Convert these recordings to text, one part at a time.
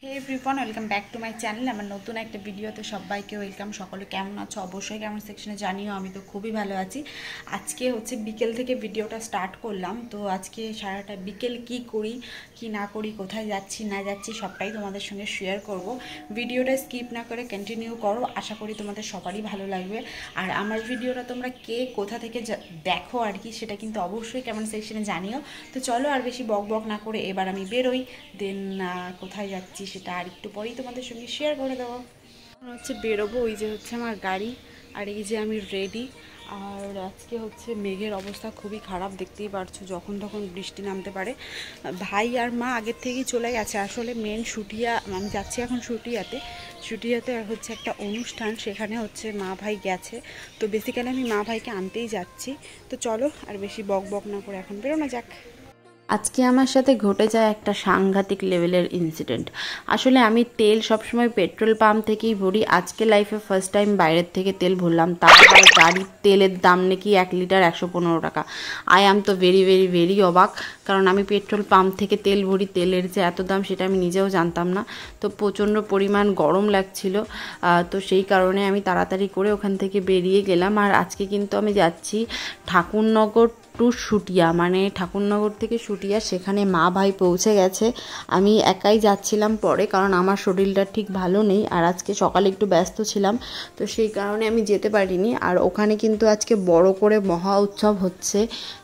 Hey everyone, welcome back to my channel. আমার নতুন একটা ভিডিওতে সবাইকে ওয়েলকাম। সকলে কেমন আছো অবশ্যই কমেন্ট সেকশনে জানিও। আমি তো খুবই ভালো আছি। আজকে হচ্ছে বিকেল থেকে ভিডিওটা স্টার্ট করলাম। তো আজকে সারাটা বিকেল কি করি কি না করি, কোথায় যাচ্ছি না যাচ্ছি সবটাই তোমাদের সঙ্গে শেয়ার করব। ভিডিওটা স্কিপ না করে কন্টিনিউ করো, আশা করি তোমাদের সবারই ভালো লাগবে। আর আমার ভিডিওটা তোমরা কে কোথা থেকে দেখো আর কি, সেটা কিন্তু অবশ্যই কমেন্ট সেকশনে জানিও। তো চলো আর বেশি বক বক না করে এবার আমি বেরোই, দেন কোথায় যাচ্ছি সেটা আর একটু পরেই তোমাদের সঙ্গে শেয়ার করে দেবো। হচ্ছে বেরোবো, ওই যে হচ্ছে আমার গাড়ি, আর এই যে আমি রেডি। আর আজকে হচ্ছে মেঘের অবস্থা খুবই খারাপ, দেখতেই পারছো, যখন তখন বৃষ্টি নামতে পারে। ভাই আর মা আগের থেকেই চলে গেছে। আসলে মেন শুটিয়া, আমি যাচ্ছি এখন শুটিয়াতে হচ্ছে একটা অনুষ্ঠান, সেখানে হচ্ছে মা ভাই গেছে। তো বেসিক্যালি আমি মা ভাইকে আনতেই যাচ্ছি। তো চলো আর বেশি বক বক না করে এখন বেরোনো যাক। আজকে আমার সাথে ঘটে যায় একটা সাংঘাতিক লেভেলের ইনসিডেন্ট। আসলে আমি তেল সবসময় পেট্রোল পাম্প থেকেই ভরি। আজকে লাইফে ফার্স্ট টাইম বাইরের থেকে তেল ভরলাম, তারপর গাড়ির তেলের দাম নাকি 1 লিটার 115 টাকা। আই অ্যাম তো ভেরি ভেরি ভেরি অবাক, কারণ আমি পেট্রোল পাম্প থেকে তেল ভরি, তেলের যে এত দাম সেটা আমি নিজেও জানতাম না। তো প্রচণ্ড পরিমাণ গরম লাগছিল, তো সেই কারণে আমি তাড়াতাড়ি করে ওখান থেকে বেরিয়ে গেলাম। আর আজকে কিন্তু আমি যাচ্ছি ঠাকুরনগর টু শুটিয়া, মানে ঠাকুরনগর থেকে শুটিয়া, সেখানে মা ভাই পৌঁছে গেছে। আমি একাই যাচ্ছিলাম পরে, কারণ আমার শরীরটা ঠিক ভালো নেই, আর আজকে সকালে একটু ব্যস্ত ছিলাম, তো সেই কারণে আমি যেতে পারিনি। আর ওখানে কিন্তু আজকে বড় করে মহা উৎসব হচ্ছে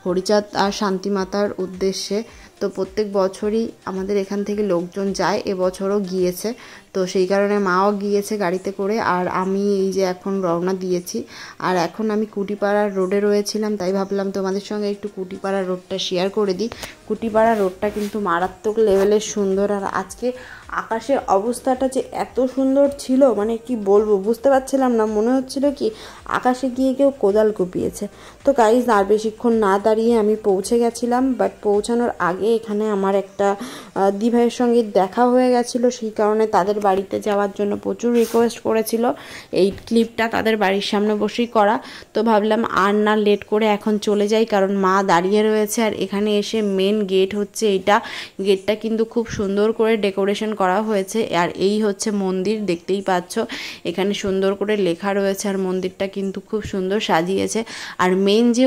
হরিচাঁদ আর শান্তিমাতার উদ্দেশ্যে। তো প্রত্যেক বছরই আমাদের এখান থেকে লোকজন যায়, এবছরও গিয়েছে। তো সেই কারণে মাও গিয়েছে গাড়িতে করে, আর আমি এই যে এখন রওনা দিয়েছি। আর এখন আমি কুটিপাড়ার রোডে রয়েছিলাম, তাই ভাবলাম তোমাদের সঙ্গে একটু কুটিপাড়া রোডটা শেয়ার করে দিই। কুটিপাড়া রোডটা কিন্তু মারাত্মক লেভেলের সুন্দর। আর আজকে আকাশের অবস্থাটা যে এত সুন্দর ছিল, মানে কি বলবো, বুঝতে পারছিলাম না, মনে হচ্ছিল কি আকাশে গিয়ে কেউ কোদাল কুপিয়েছে। তো গাইজ আর বেশিক্ষণ না দাঁড়িয়ে আমি পৌঁছে গেছিলাম, বাট পৌঁছানোর আগে এখানে আমার একটা দিভাইয়ের সঙ্গে দেখা হয়ে গেছিলো, সেই কারণে তাদের বাড়িতে যাওয়ার জন্য প্রচুর রিকোয়েস্ট করেছিল। এই ক্লিপটা তাদের বাড়ির সামনে বসেই করা। তো ভাবলাম আর না লেট করে এখন চলে যাই, কারণ মা দাঁড়িয়ে রয়েছে। আর এখানে এসে মেন গেট হচ্ছে এইটা, গেটটা কিন্তু খুব সুন্দর করে ডেকোরেশন করা হয়েছে। আর এই হচ্ছে মন্দির, দেখতেই পাচ্ছ এখানে সুন্দর করে লেখা রয়েছে, আর মন্দিরটা কিন্তু খুব সুন্দর সাজিয়েছে। আর মেন যে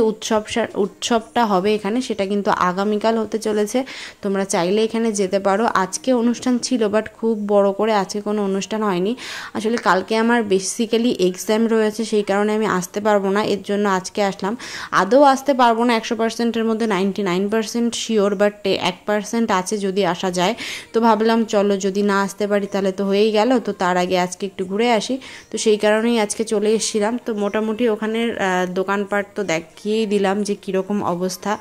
উৎসবটা হবে এখানে, সেটা কিন্তু আগামীকাল হতে চলেছে। তোমরা চাইলে এখানে যেতে পারো। আজকে অনুষ্ঠান ছিল, বাট খুব বড় করে আজকে কোনো অনুষ্ঠান হয়নি। আসলে কালকে আমার বেসিক্যালি এক্সাম রয়েছে, সেই কারণে আমি আসতে পারবো না, এর জন্য আজকে আসলাম। আদৌ আসতে পারবো না 100%-এর মধ্যে 99% শিওর, বাট 1% আছে যদি আসা যায়। তো ভাবলাম চলো, যদি না আসতে পারি তাহলে তো হয়েই গেল, তো তার আগে আজকে একটু ঘুরে আসি। তো সেই কারণেই আজকে চলে এসেছিলাম। তো মোটামুটি ওখানের দোকানপাট তো দেখিয়েই দিলাম যে কীরকম অবস্থা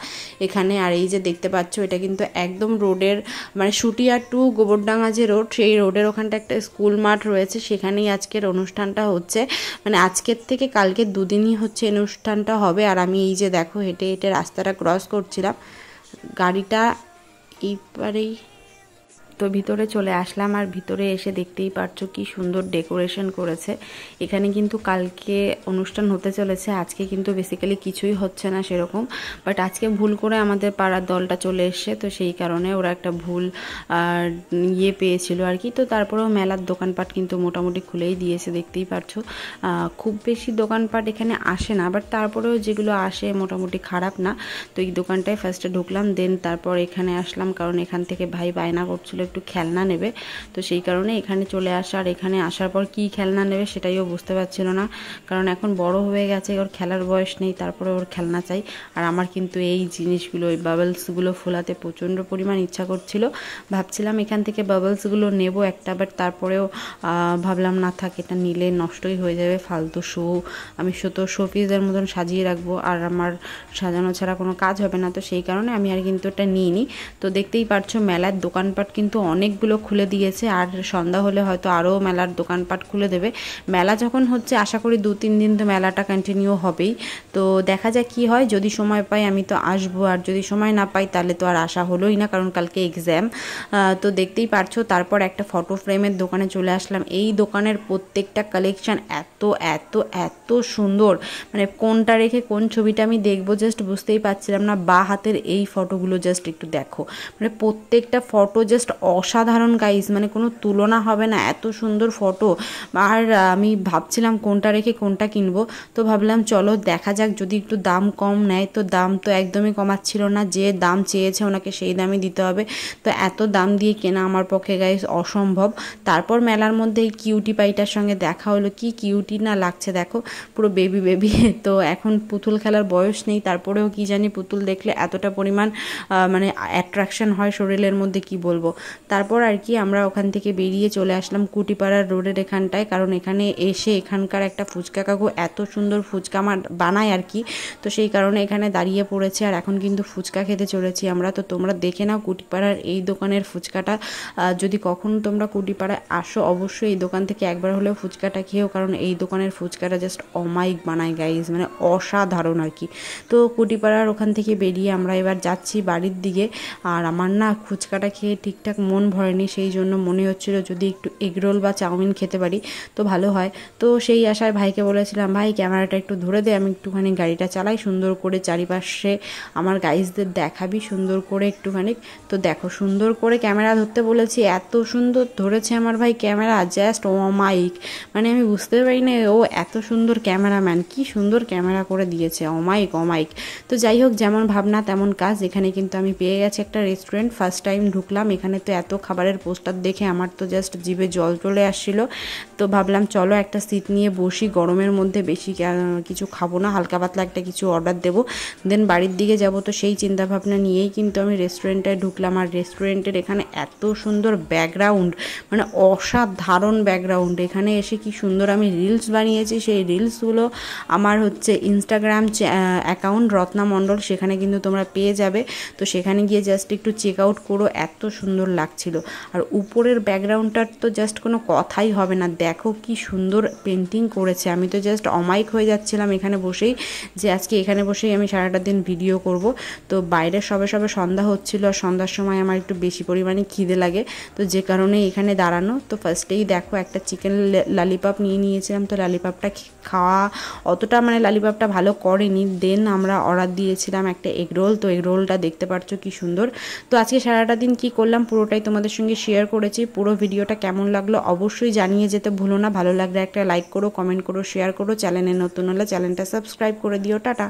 এখানে। আর এই যে দেখতে পাচ্ছ, এটা কিন্তু একদম রোডের, মানে শুটিয়া টু গোবরডাঙ্গা যে রোড, সেই রোডের ওখানটা একটা স্কুল মাঠ রয়েছে, সেখানেই আজকের অনুষ্ঠানটা হচ্ছে। মানে আজকের থেকে কালকে দুদিনই হচ্ছে অনুষ্ঠানটা হবে। আর আমি এই যে দেখো হেঁটে হেঁটে রাস্তাটা ক্রস করছিলাম, গাড়িটা এইবারেই তো ভিতরে চলে আসলাম। আর ভিতরে এসে দেখতেই পারছো কি সুন্দর ডেকোরেশন করেছে। এখানে কিন্তু কালকে অনুষ্ঠান হতে চলেছে, আজকে কিন্তু বেসিক্যালি কিছুই হচ্ছে না সেরকম, বাট আজকে ভুল করে আমাদের পাড়ার দলটা চলে এসছে, তো সেই কারণে ওরা একটা ভুল পেয়েছিল আর কি। তো তারপরেও মেলার দোকানপাট কিন্তু মোটামুটি খুলেই দিয়েছে, দেখতেই পারছো। খুব বেশি দোকানপাট এখানে আসে না, বাট তারপরেও যেগুলো আসে মোটামুটি খারাপ না। তো এই দোকানটায় ফার্স্টে ঢুকলাম, দেন তারপর এখানে আসলাম, কারণ এখান থেকে ভাই বায়না করছিল একটু খেলনা নেবে। তো সেই কারণে এখানে চলে আসা। আর এখানে আসার পর কি খেলনা নেবে সেটাইও বুঝতে পারছিল না, কারণ এখন বড় হয়ে গেছে, ওর খেলার বয়স নেই, তারপরে ওর খেলনা চাই। আর আমার কিন্তু এই জিনিসগুলো, ওই বাবলসগুলো ফোলাতে প্রচণ্ড পরিমাণ ইচ্ছা করছিল। ভাবছিলাম এখান থেকে বাবলসগুলো নেব একটা, বাট তারপরেও ভাবলাম না থাক, এটা নিলে নষ্টই হয়ে যাবে, ফালতু শো, আমি তো শোপিসের মতন সাজিয়ে রাখবো, আর আমার সাজানো ছাড়া কোনো কাজ হবে না। তো সেই কারণে আমি আর কিন্তু এটা নিইনি। তো দেখতেই পারছো মেলার দোকানপাট কিন্তু অনেকগুলো খুলে দিয়েছে, আর সন্ধ্যা হলে হয়তো আরও মেলার দোকানপাট খুলে দেবে। মেলা যখন হচ্ছে আশা করি 2-3 দিন তো মেলাটা কন্টিনিউ হবেই। তো দেখা যাক কী হয়, যদি সময় পাই আমি তো আসবো, আর যদি সময় না পাই তাহলে তো আর আসা হলোই না, কারণ কালকে এক্সাম। তো দেখতেই পারছো তারপর একটা ফটো ফ্রেমের দোকানে চলে আসলাম। এই দোকানের প্রত্যেকটা কালেকশন এত এত এত সুন্দর, মানে কোনটা রেখে কোন ছবিটা আমি দেখবো জাস্ট বুঝতেই পারছিলাম না। বা হাতের এই ফটোগুলো জাস্ট একটু দেখো, মানে প্রত্যেকটা ফটো জাস্ট অসাধারণ গাইস, মানে কোনো তুলনা হবে না, এত সুন্দর ফটো। আর আমি ভাবছিলাম কোনটা রেখে কোনটা কিনবো, তো ভাবলাম চলো দেখা যাক, যদি একটু দাম কম নেয়। তো দাম তো একদমই কমাচ্ছিল না, যে দাম চেয়েছে ওনাকে সেই দামই দিতে হবে। তো এত দাম দিয়ে কেনা আমার পক্ষে গাইস অসম্ভব। তারপর মেলার মধ্যে এই কিউটি পাইটার সঙ্গে দেখা হলো, কি কিউটি না লাগছে দেখো, পুরো বেবি বেবি। তো এখন পুতুল খেলার বয়স নেই, তারপরেও কি জানি পুতুল দেখলে এতটা পরিমাণ মানে অ্যাট্রাকশন হয় শরীরের মধ্যে, কি বলবো। তারপর আর কি আমরা ওখান থেকে বেরিয়ে চলে আসলাম কুটিপাড়ার রোডের এখানটায়, কারণ এখানে এসে এখানকার একটা ফুচকা কাকু এত সুন্দর ফুচকা বানায় আর কি, তো সেই কারণে এখানে দাঁড়িয়ে পড়েছে। আর এখন কিন্তু ফুচকা খেতে চলেছি আমরা। তো তোমরা দেখে নাও কুটিপাড়ার এই দোকানের ফুচকাটা, যদি কখনো তোমরা কুটিপাড়ায় আসো অবশ্যই এই দোকান থেকে একবার হলেও ফুচকাটা খেও, কারণ এই দোকানের ফুচকাটা জাস্ট অমাইক বানায় গাইজ, মানে অসাধারণ আর কি। তো কুটিপাড়ার ওখান থেকে বেরিয়ে আমরা এবার যাচ্ছি বাড়ির দিকে। আর আমার না ফুচকাটা খেয়ে ঠিকঠাক মন ভরেনি, সেই জন্য মনে হচ্ছিল যদি একটু এগরোল বা চাউমিন খেতে পারি তো ভালো হয়। তো সেই আশায় ভাইকে বলেছিলাম, ভাই ক্যামেরাটা একটু ধরে দে, আমি একটুখানি গাড়িটা চালাই, সুন্দর করে চারিপাশে আমার গাইজদের দেখাবি সুন্দর করে একটুখানি। তো দেখো সুন্দর করে ক্যামেরা ধরতে বলেছি, এত সুন্দর ধরেছে আমার ভাই ক্যামেরা, জাস্ট অমাইক, মানে আমি বুঝতে পারি না ও এত সুন্দর ক্যামেরাম্যান, কি সুন্দর ক্যামেরা করে দিয়েছে, অমাইক অমাইক। তো যাই হোক, যেমন ভাবনা তেমন কাজ। এখানে কিন্তু আমি পেয়ে গেছি একটা রেস্টুরেন্ট, ফার্স্ট টাইম ঢুকলাম এখানে। তো এত খাবারের পোস্টার দেখে আমার তো জাস্ট জিভে জল চলে আসছিল। তো ভাবলাম চলো একটা সিট নিয়ে বসি, গরমের মধ্যে বেশি কিছু খাবো না, হালকা পাতলা একটা কিছু অর্ডার দেবো, দেন বাড়ির দিকে যাব। তো সেই চিন্তাভাবনা নিয়েই কিন্তু আমি রেস্টুরেন্টটায় ঢুকলাম। আর রেস্টুরেন্টের এখানে এত সুন্দর ব্যাকগ্রাউন্ড, মানে অসাধারণ ব্যাকগ্রাউন্ড। এখানে এসে কি সুন্দর আমি রিলস বানিয়েছি, সেই রিলসগুলো আমার হচ্ছে ইনস্টাগ্রাম অ্যাকাউন্ট রত্না মণ্ডল, সেখানে কিন্তু তোমরা পেয়ে যাবে। তো সেখানে গিয়ে জাস্ট একটু চেক আউট করো, এত সুন্দর লাগছিল। আর উপরের ব্যাকগ্রাউন্ডটার তো জাস্ট কোনো কথাই হবে না, দেখো কি সুন্দর পেন্টিং করেছে। আমি তো জাস্ট অমাইক হয়ে যাচ্ছিলাম এখানে বসেই, যে আজকে এখানে বসেই আমি সারাটা দিন ভিডিও করব। তো বাইরে সবে সবে সন্ধ্যা হচ্ছিল, আর সন্ধ্যার সময় আমার একটু বেশি পরিমাণে খিদে লাগে, তো যে কারণে এখানে দাঁড়ানো। তো ফার্স্টেই দেখো একটা চিকেন লালিপপ নিয়ে নিয়েছিলাম। তো লালিপপটা খাওয়া অতটা, মানে লালিপপটা ভালো করেনি। দেন আমরা অর্ডার দিয়েছিলাম একটা এগরোল। তো এগরোলটা দেখতে পাচ্ছ কি সুন্দর। তো আজকে সারাটা দিন কি করলাম পুরোটাই তোমাদের সঙ্গে শেয়ার করেছি। পুরো ভিডিওটা কেমন লাগলো অবশ্যই জানিয়ে যেতে ভুলো না। ভালো লাগলে একটা লাইক করো, কমেন্ট করো, শেয়ার করো। চ্যানেলে নতুন হলে চ্যানেলটা সাবস্ক্রাইব করে দিও। টাটা।